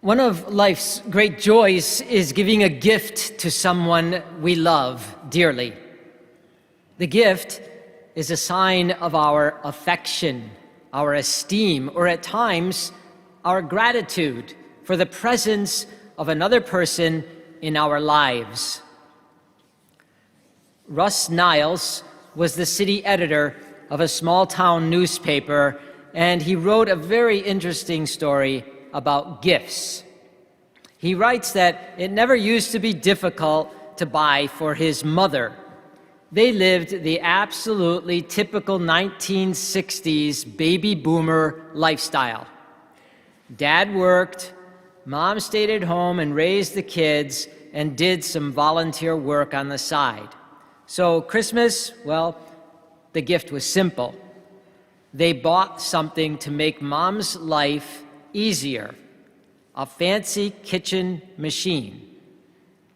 One of life's great joys is giving a gift to someone we love dearly. The gift is a sign of our affection, our esteem, or at times, our gratitude for the presence of another person in our lives. Russ Niles was the city editor of a small-town newspaper, and he wrote a very interesting story about gifts. He writes that it never used to be difficult to buy for his mother. They lived the absolutely typical 1960s baby boomer lifestyle. Dad worked, mom stayed at home and raised the kids and did some volunteer work on the side. So Christmas, well, the gift was simple. They bought something to make mom's life easier, a fancy kitchen machine,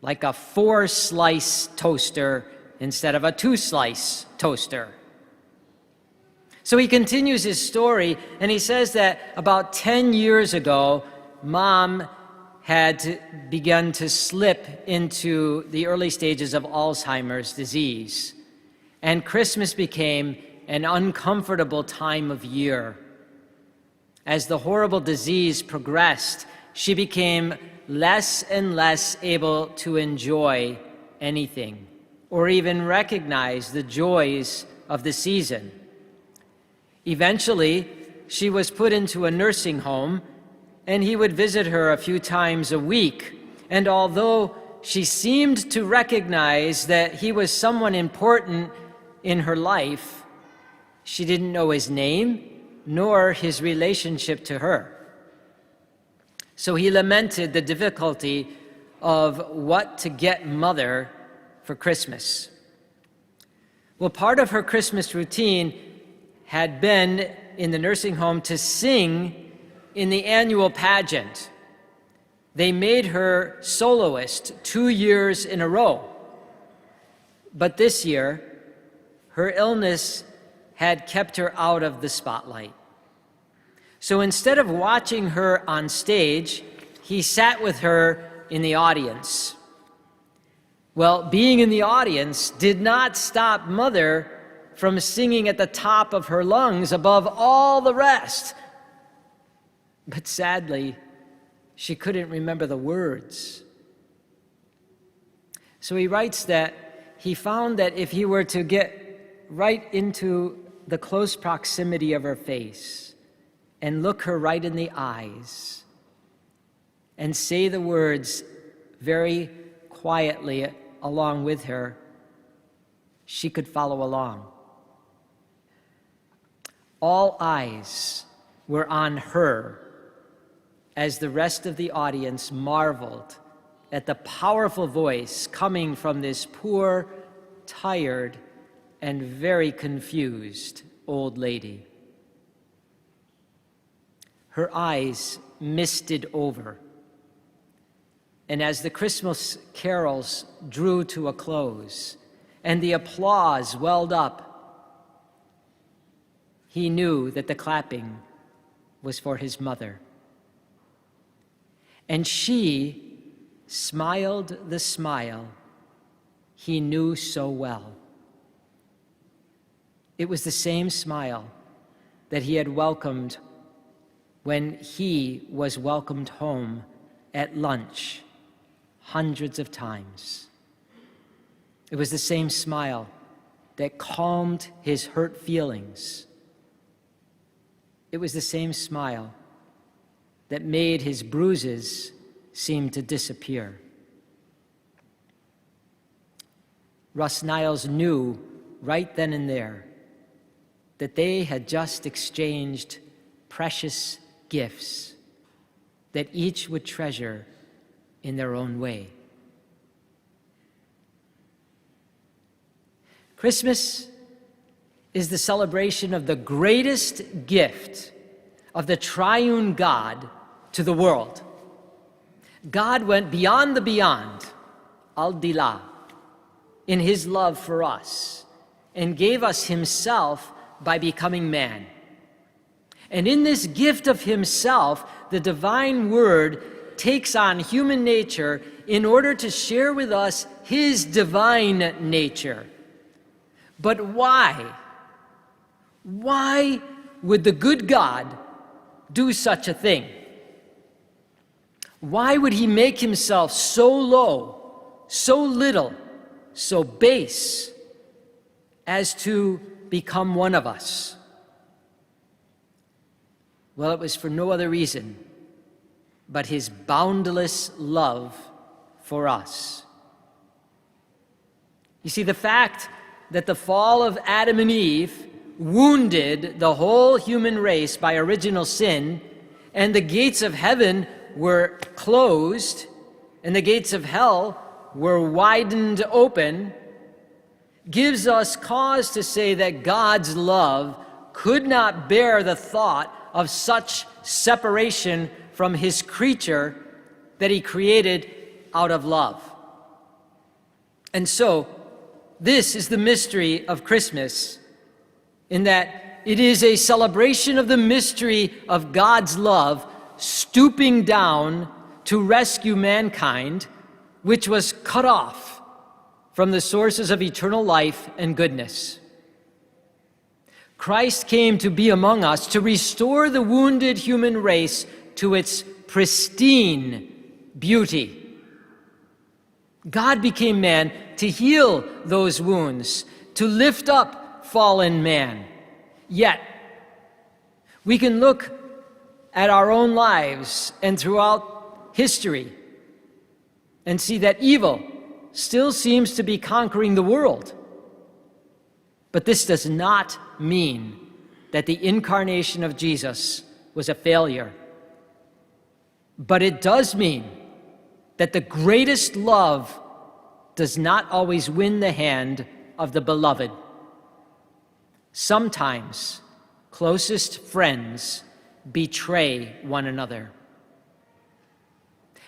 like a 4-slice toaster instead of a 2-slice toaster. So he continues his story, and he says that about 10 years ago, Mom had begun to slip into the early stages of Alzheimer's disease, and Christmas became an uncomfortable time of year. As the horrible disease progressed, she became less and less able to enjoy anything or even recognize the joys of the season. Eventually, she was put into a nursing home, and he would visit her a few times a week. And although she seemed to recognize that he was someone important in her life, she didn't know his name nor his relationship to her. So he lamented the difficulty of what to get Mother for Christmas. Well, part of her Christmas routine had been in the nursing home to sing in the annual pageant. They made her soloist 2 years in a row. But this year, her illness had kept her out of the spotlight. So instead of watching her on stage, he sat with her in the audience. Well, being in the audience did not stop Mother from singing at the top of her lungs above all the rest. But sadly, she couldn't remember the words. So he writes that he found that if he were to get right into the close proximity of her face and look her right in the eyes and say the words very quietly along with her, she could follow along. All eyes were on her as the rest of the audience marveled at the powerful voice coming from this poor, tired, and very confused old lady. Her eyes misted over, and as the Christmas carols drew to a close and the applause welled up, he knew that the clapping was for his mother. And she smiled the smile he knew so well. It was the same smile that he had welcomed when he was welcomed home at lunch hundreds of times. It was the same smile that calmed his hurt feelings. It was the same smile that made his bruises seem to disappear. Russ Niles knew right then and there that they had just exchanged precious gifts that each would treasure in their own way. Christmas is the celebration of the greatest gift of the triune God to the world. God went beyond the beyond, al-dilah, in his love for us, and gave us himself by becoming man. And in this gift of himself, the divine word takes on human nature in order to share with us his divine nature. But why? Why would the good God do such a thing? Why would he make himself so low, so little, so base as to become one of us? Well, it was for no other reason but his boundless love for us. You see, the fact that the fall of Adam and Eve wounded the whole human race by original sin, and the gates of heaven were closed, and the gates of hell were widened open, gives us cause to say that God's love could not bear the thought of such separation from his creature that he created out of love. And so, this is the mystery of Christmas, in that it is a celebration of the mystery of God's love stooping down to rescue mankind, which was cut off from the sources of eternal life and goodness. Christ came to be among us to restore the wounded human race to its pristine beauty. God became man to heal those wounds, to lift up fallen man. Yet, we can look at our own lives and throughout history and see that evil still seems to be conquering the world. But this does not mean that the incarnation of Jesus was a failure. But it does mean that the greatest love does not always win the hand of the beloved. Sometimes closest friends betray one another.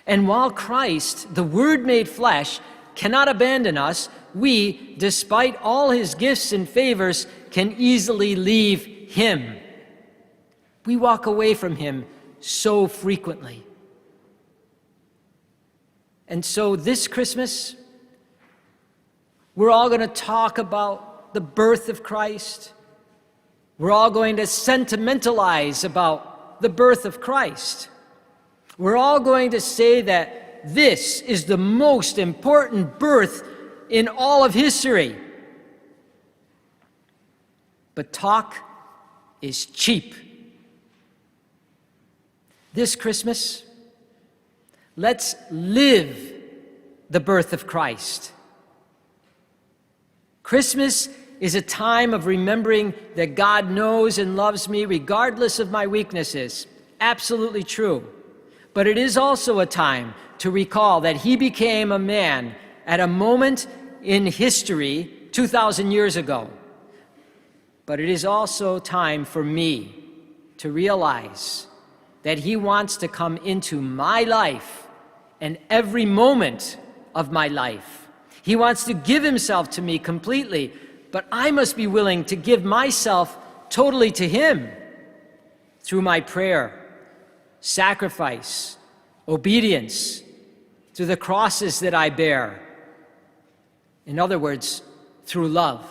And while Christ, the Word made flesh, cannot abandon us, we, despite all his gifts and favors, can easily leave him. We walk away from him so frequently. And so this Christmas, we're all going to talk about the birth of Christ. We're all going to sentimentalize about the birth of Christ. We're all going to say that this is the most important birth in all of history. But talk is cheap. This Christmas, let's live the birth of Christ. Christmas is a time of remembering that God knows and loves me regardless of my weaknesses. Absolutely true. But it is also a time to recall that he became a man at a moment in history 2,000 years ago. But it is also time for me to realize that he wants to come into my life and every moment of my life. He wants to give himself to me completely, but I must be willing to give myself totally to him through my prayer, sacrifice, obedience, through the crosses that I bear. In other words, through love.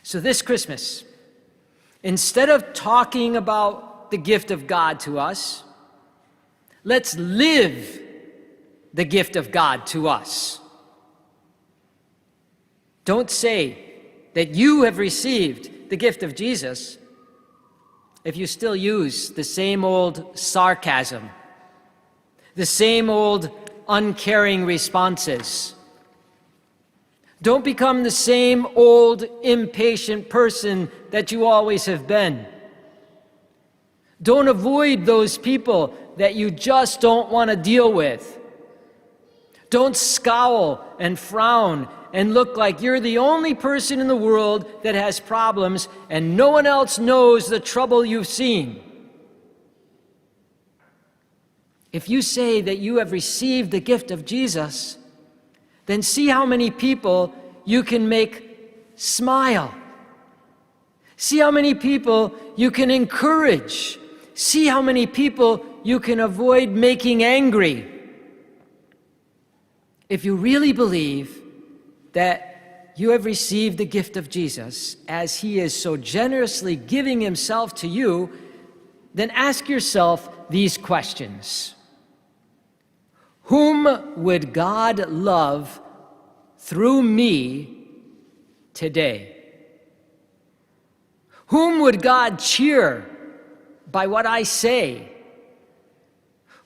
So this Christmas, instead of talking about the gift of God to us, let's live the gift of God to us. Don't say that you have received the gift of Jesus if you still use the same old sarcasm, the same old uncaring responses. Don't become the same old impatient person that you always have been. Don't avoid those people that you just don't want to deal with. Don't scowl and frown and look like you're the only person in the world that has problems and no one else knows the trouble you've seen. If you say that you have received the gift of Jesus, then see how many people you can make smile. See how many people you can encourage. See how many people you can avoid making angry. If you really believe that you have received the gift of Jesus as he is so generously giving himself to you, then ask yourself these questions. Whom would God love through me today? Whom would God cheer by what I say?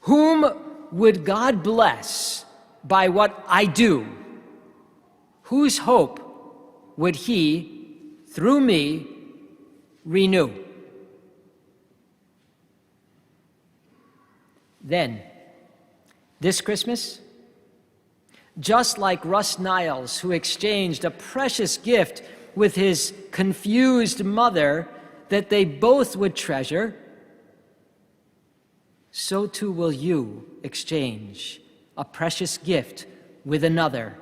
Whom would God bless by what I do? Whose hope would he, through me, renew? Then, this Christmas, just like Russ Niles, who exchanged a precious gift with his confused mother that they both would treasure, so too will you exchange a precious gift with another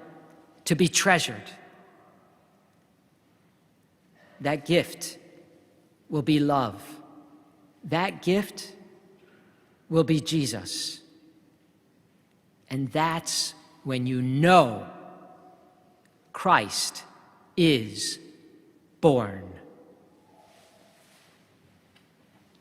to be treasured. That gift will be love. That gift will be Jesus. And that's when you know Christ is born.